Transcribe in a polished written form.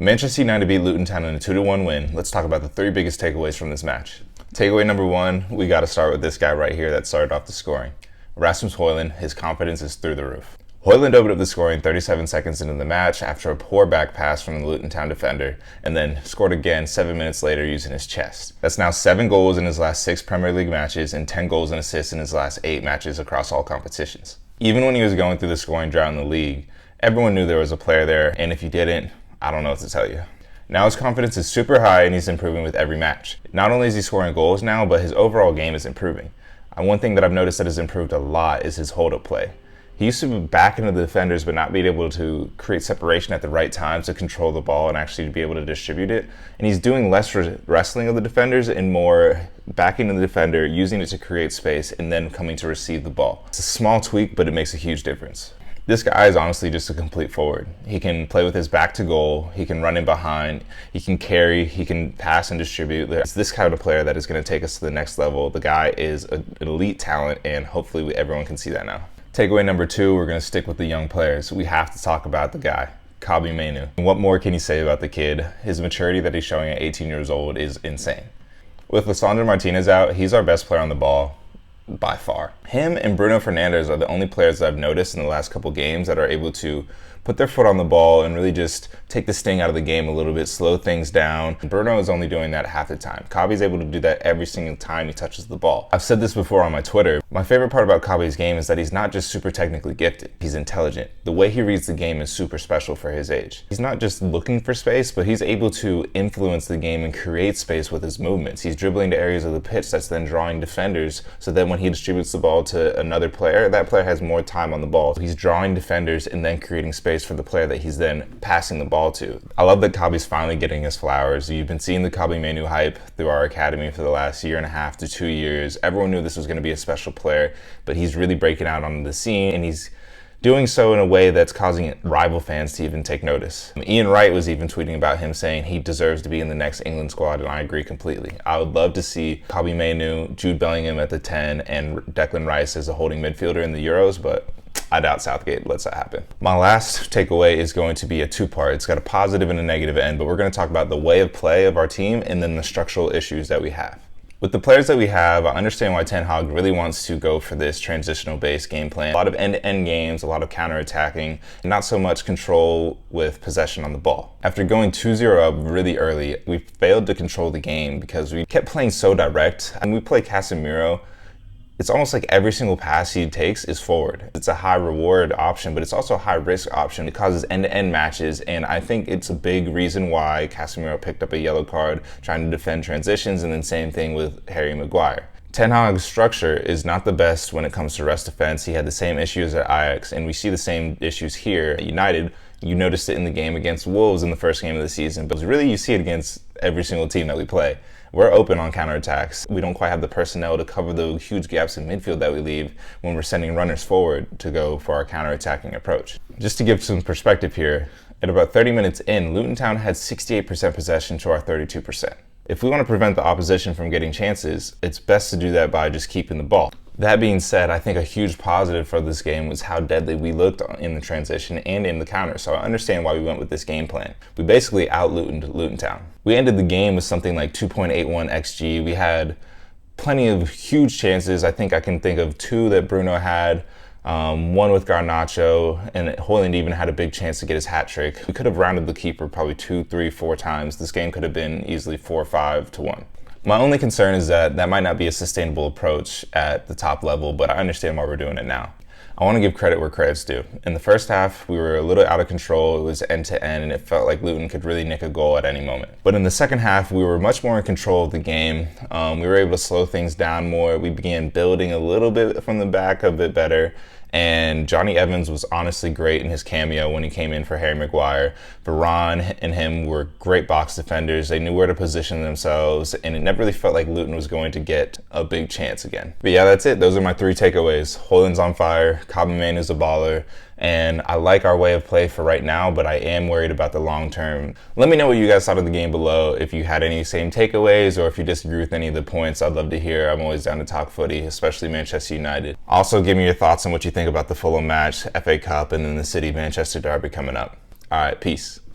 Manchester United beat Luton Town in a 2-1 win. Let's talk about the three biggest takeaways from this match. Takeaway number one, we got to start with this guy right here that started off the scoring. Rasmus HOJLUND, his confidence is through the roof. HOJLUND opened up the scoring 37 seconds into the match after a poor back pass from the Luton Town defender, and then scored again 7 minutes later using his chest. That's now 7 goals in his last 6 Premier League matches and 10 goals and assists in his last 8 matches across all competitions. Even when he was going through the scoring drought in the league, everyone knew there was a player there, and if you didn't, I don't know what to tell you. Now his confidence is super high and he's improving with every match. Not only is he scoring goals now, but his overall game is improving. One thing that I've noticed that has improved a lot is his hold-up play. He used to be back into the defenders but not being able to create separation at the right time to control the ball and actually to be able to distribute it. And he's doing less wrestling of the defenders and more backing the defender, using it to create space and then coming to receive the ball. It's a small tweak, but it makes a huge difference. This guy is honestly just a complete forward. He can play with his back to goal, he can run in behind, he can carry, he can pass and distribute. It's this kind of player that is going to take us to the next level. The guy is an elite talent, and hopefully everyone can see that now. Takeaway number two, we're going to stick with the young players. We have to talk about the guy, Kobbie Mainoo. What more can you say about the kid? His maturity that he's showing at 18 years old is insane. With Lisandro Martinez out, he's our best player on the ball. By far. Him and Bruno Fernandes are the only players that I've noticed in the last couple games that are able to put their foot on the ball and really just take the sting out of the game a little bit, slow things down. Bruno is only doing that half the time. Kobbie's able to do that every single time he touches the ball. I've said this before on my Twitter. My favorite part about Kobbie's game is that he's not just super technically gifted. He's intelligent. The way he reads the game is super special for his age. He's not just looking for space, but he's able to influence the game and create space with his movements. He's dribbling to areas of the pitch that's then drawing defenders, so that when he distributes the ball to another player, that player has more time on the ball. He's drawing defenders and then creating space for the player that he's then passing the ball to. I love that Kobbie's finally getting his flowers. You've been seeing the Kobbie Mainoo hype through our academy for the last 1.5 to 2 years. Everyone knew this was going to be a special player, but he's really breaking out onto the scene, and he's doing so in a way that's causing rival fans to even take notice. Ian Wright was even tweeting about him, saying he deserves to be in the next England squad, and I agree completely. I would love to see Kobbie Mainoo, Jude Bellingham at the 10, and Declan Rice as a holding midfielder in the Euros, but I doubt Southgate lets that happen. My last takeaway is going to be a two-part. It's got a positive and a negative end, but we're going to talk about the way of play of our team and then the structural issues that we have. With the players that we have, I understand why Ten Hag really wants to go for this transitional-based game plan. A lot of end-to-end games, a lot of counter-attacking, and not so much control with possession on the ball. After going 2-0 up really early, we failed to control the game because we kept playing so direct. And we play Casemiro. It's almost like every single pass he takes is forward. It's a high reward option, but it's also a high risk option. It causes end-to-end matches, and I think it's a big reason why Casemiro picked up a yellow card trying to defend transitions, and then same thing with Harry Maguire. Ten Hag's structure is not the best when it comes to rest defense. He had the same issues at Ajax, and we see the same issues here at United. You noticed it in the game against Wolves in the first game of the season, but really you see it against every single team that we play. We're open on counterattacks. We don't quite have the personnel to cover the huge gaps in midfield that we leave when we're sending runners forward to go for our counterattacking approach. Just to give some perspective here, at about 30 minutes in, Luton Town had 68% possession to our 32%. If we want to prevent the opposition from getting chances, it's best to do that by just keeping the ball. That being said, I think a huge positive for this game was how deadly we looked in the transition and in the counter, so I understand why we went with this game plan. We basically out-Lutoned Luton Town. We ended the game with something like 2.81 XG. We had plenty of huge chances. I think I can think of 2 that Bruno had, one with Garnacho, and HOJLUND even had a big chance to get his hat trick. We could have rounded the keeper probably 2, 3, 4 times. This game could have been easily 4-5 to 1. My only concern is that might not be a sustainable approach at the top level, but I understand why we're doing it now. I want to give credit where credit's due. In the first half, we were a little out of control. It was end-to-end, and it felt like Luton could really nick a goal at any moment. But in the second half, we were much more in control of the game. We were able to slow things down more. We began building a little bit from the back a bit better. And Johnny Evans was honestly great in his cameo when he came in for Harry Maguire. Varane and him were great box defenders. They knew where to position themselves, and it never really felt like Luton was going to get a big chance again. But yeah, that's it. Those are my 3 takeaways. HOJLUND's on fire, Kobbie Mainoo's a baller, and I like our way of play for right now, but I am worried about the long term. Let me know what you guys thought of the game below. If you had any same takeaways or if you disagree with any of the points, I'd love to hear. I'm always down to talk footy, especially Manchester United. Also, give me your thoughts on what you think about the Fulham match, FA Cup, and then the City-Manchester derby coming up. All right, peace.